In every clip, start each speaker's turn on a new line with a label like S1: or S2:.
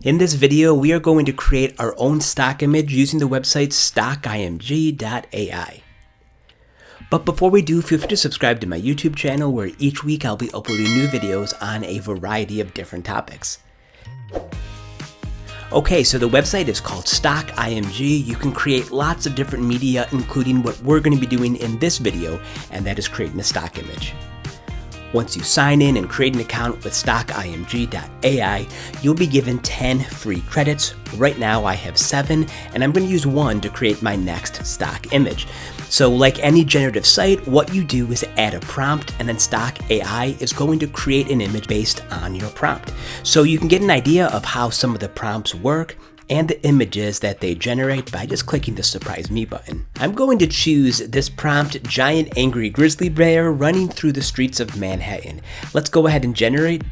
S1: In this video, we are going to create our own stock image using the website StockIMG.ai. But before we do, feel free to subscribe to my YouTube channel where each week I'll be uploading new videos on a variety of different topics. Okay, so the website is called StockIMG. You can create lots of different media, including what we're going to be doing in this video, and that is creating a stock image. Once you sign in and create an account with StockIMG.ai, you'll be given 10 free credits. Right now I have 7, and I'm going to use 1 to create my next stock image. So like any generative site, what you do is add a prompt, and then StockAI is going to create an image based on your prompt. So you can get an idea of how some of the prompts work and the images that they generate by just clicking the Surprise Me button. I'm going to choose this prompt, giant angry grizzly bear running through the streets of Manhattan. Let's go ahead and generate.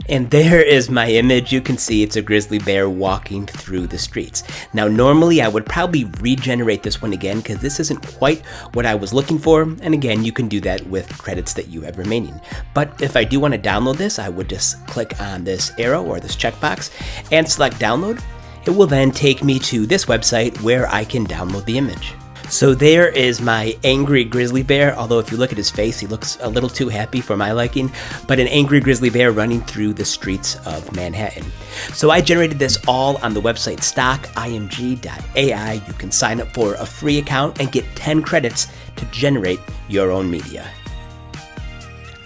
S1: And there is my image. You can see it's a grizzly bear walking through the streets. Now normally I would probably regenerate this one again because this isn't quite what I was looking for, and again you can do that with credits that you have remaining. But if I do want to download this, I would just click on this arrow or this checkbox and select download. It will then take me to this website where I can download the image. So there is my angry grizzly bear, although if you look at his face, he looks a little too happy for my liking, but an angry grizzly bear running through the streets of Manhattan. So I generated this all on the website StockIMG.ai. You can sign up for a free account and get 10 credits to generate your own media.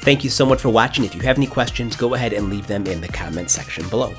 S1: Thank you so much for watching. If you have any questions, go ahead and leave them in the comment section below.